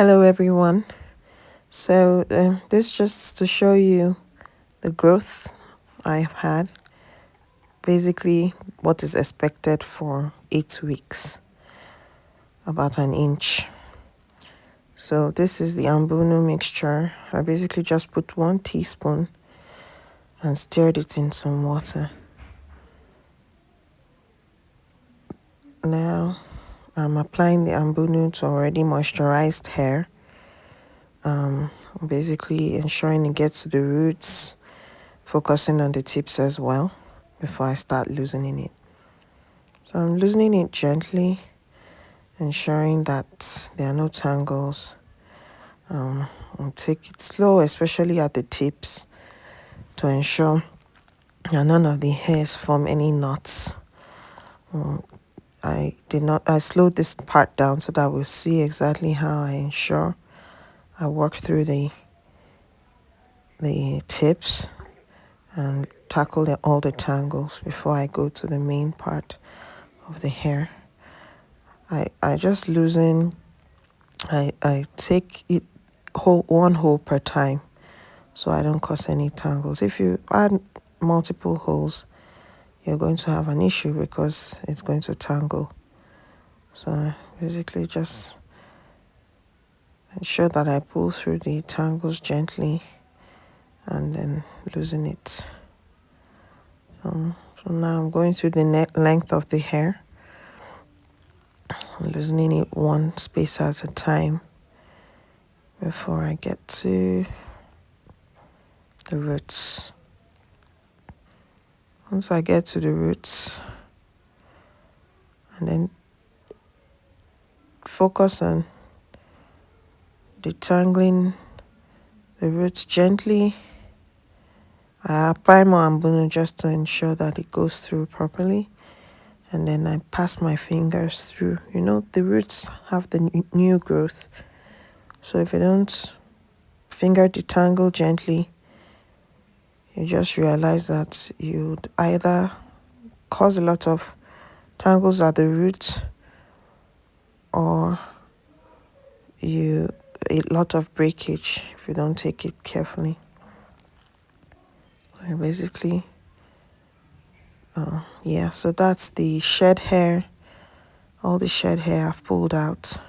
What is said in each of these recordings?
Hello everyone. This just to show you the growth I've had, basically what is expected for 8 weeks, about an inch. So this is the ambunu mixture. I basically just put 1 teaspoon and stirred it in some water. Now I'm applying the ambunu to already moisturized hair, basically ensuring it gets to the roots, focusing on the tips as well before I start loosening it. So I'm loosening it gently, ensuring that there are no tangles. I'll take it slow, especially at the tips, to ensure that none of the hairs form any knots. I slowed this part down so that we'll see exactly how I ensure I work through the tips and tackle all the tangles before I go to the main part of the hair. I just loosen. I take it one hole per time so I don't cause any tangles. If you add multiple holes, you're going to have an issue because it's going to tangle. So basically just ensure that I pull through the tangles gently and then loosen it. So now I'm going through the length of the hair, loosening it one space at a time before I get to the roots. Once I get to the roots, and then focus on detangling the roots gently. I apply more ambunu just to ensure that it goes through properly, and then I pass my fingers through. You know, the roots have the new growth, so if you don't finger detangle gently, you just realize that you'd either cause a lot of tangles at the roots or a lot of breakage if you don't take it carefully. Basically, so that's the shed hair. All the shed hair I've pulled out.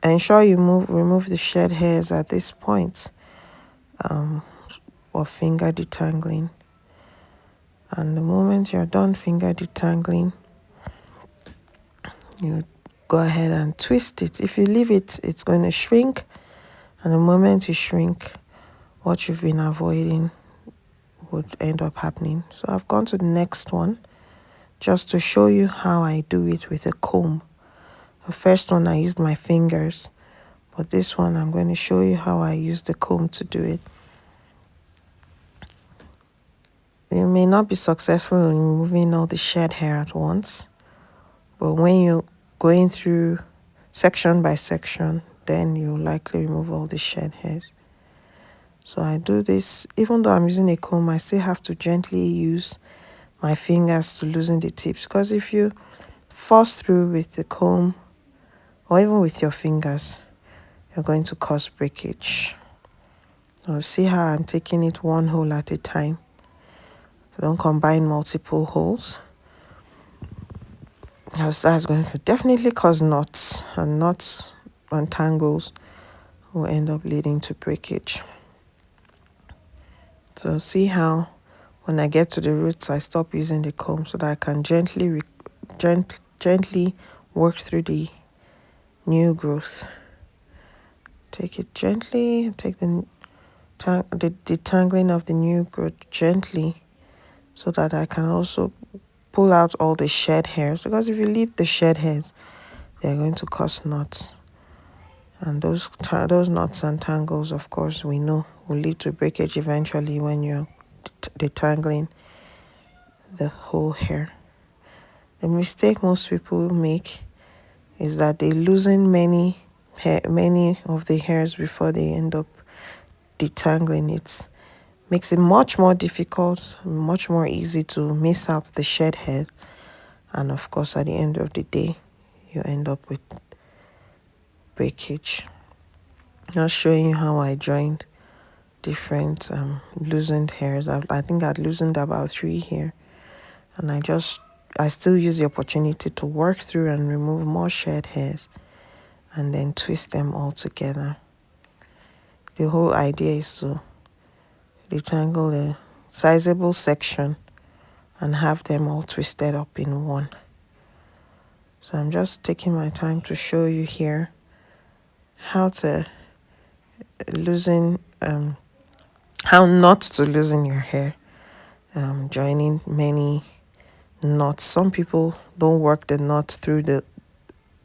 Ensure you remove the shed hairs at this point, or finger detangling. And the moment you're done finger detangling, you go ahead and twist it. If you leave it, it's going to shrink. And the moment you shrink, what you've been avoiding would end up happening. So I've gone to the next one just to show you how I do it with a comb. The first one I used my fingers, but this one I'm going to show you how I use the comb to do it. You may not be successful in removing all the shed hair at once, but when you're going through section by section, then you'll likely remove all the shed hairs. So I do this, even though I'm using a comb, I still have to gently use my fingers to loosen the tips, because if you force through with the comb or even with your fingers, you're going to cause breakage. So see how I'm taking it one hole at a time. Don't combine multiple holes, because that's going to definitely cause knots, and tangles will end up leading to breakage. So see how when I get to the roots, I stop using the comb so that I can gently work through the new growth. Take it gently, take the detangling of the new growth gently so that I can also pull out all the shed hairs, because if you leave the shed hairs, they're going to cause knots. And those knots and tangles, of course, we know will lead to breakage eventually when you're detangling the whole hair. The mistake most people make is that they loosen many of the hairs before they end up detangling it. Makes it much more difficult, much more easy to miss out the shed hair. And of course, at the end of the day, you end up with breakage. Just showing you how I joined different loosened hairs. I think I'd loosened about 3 here, and I still use the opportunity to work through and remove more shed hairs and then twist them all together. The whole idea is to detangle a sizable section and have them all twisted up in one. So I'm just taking my time to show you here how to loosen, how not to loosen your hair, joining many knots. Some people don't work the knot through the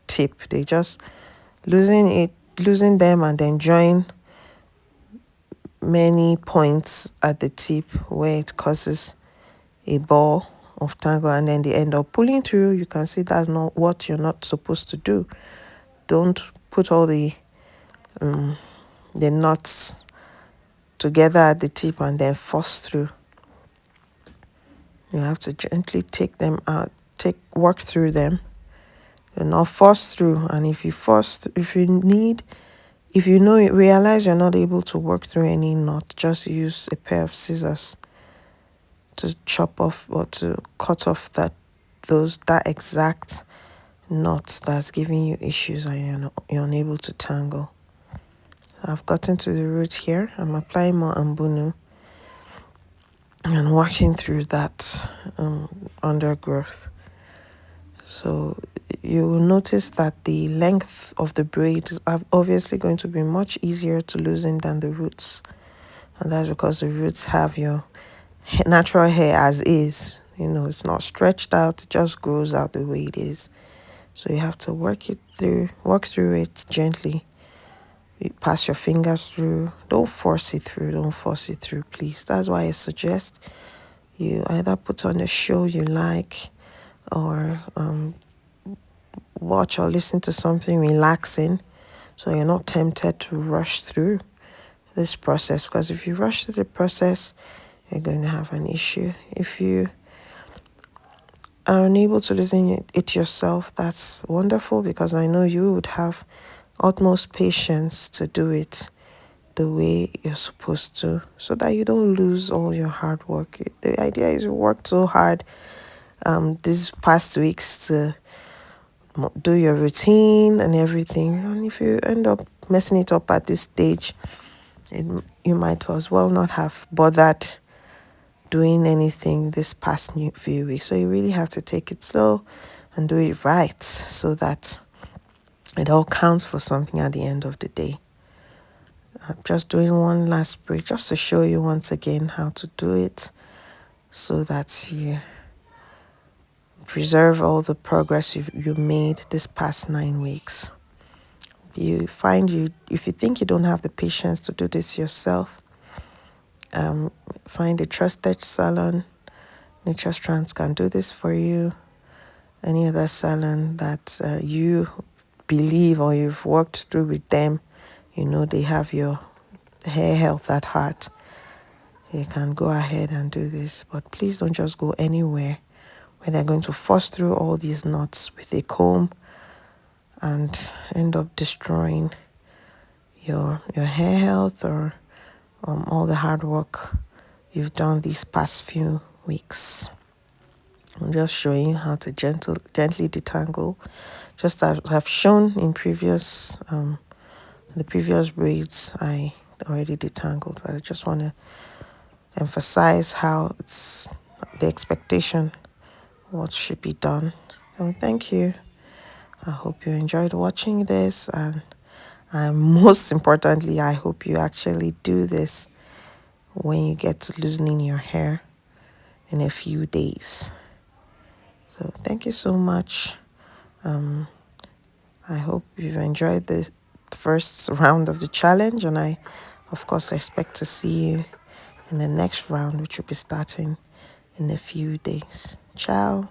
tip. They just loosen them and then join many points at the tip where it causes a ball of tangle, and then they end up pulling through. You can see that's not what you're not supposed to do. Don't put all the knots together at the tip and then force through. You have to gently take them out, work through them. Do not force through. And if you realize you're not able to work through any knot, just use a pair of scissors to chop off or to cut off that exact knot that's giving you issues and you're unable to tangle. I've gotten to the root here. I'm applying more ambunu and working through that undergrowth. So you will notice that the length of the braid is obviously going to be much easier to loosen than the roots. And that's because the roots have your natural hair as is. It's not stretched out, it just grows out the way it is. So you have to work through it gently. You pass your fingers through. Don't force it through, please. That's why I suggest you either put on a show you like or watch or listen to something relaxing so you're not tempted to rush through this process, because if you rush through the process, you're going to have an issue. If you are unable to loosen it yourself, that's wonderful, because I know you would have utmost patience to do it the way you're supposed to, so that you don't lose all your hard work. The idea is you worked so hard these past weeks to do your routine and everything, and if you end up messing it up at this stage, you might as well not have bothered doing anything this past few weeks. So you really have to take it slow and do it right so that it all counts for something at the end of the day. I'm just doing one last braid just to show you once again how to do it so that you preserve all the progress you made this past 9 weeks. If you think you don't have the patience to do this yourself, find a trusted salon. Nature Strands can do this for you. Any other salon that you believe or you've worked through with them, they have your hair health at heart. You can go ahead and do this, but please don't just go anywhere where they're going to force through all these knots with a comb and end up destroying your hair health or all the hard work you've done these past few weeks. I'm just showing you how to gently detangle, just as I've shown in the previous braids. I already detangled, but I just want to emphasize how it's the expectation, what should be done. So thank you. I hope you enjoyed watching this, and most importantly, I hope you actually do this when you get to loosening your hair in a few days. So thank you so much. I hope you've enjoyed the first round of the challenge, and I, of course, expect to see you in the next round, which will be starting in a few days. Ciao.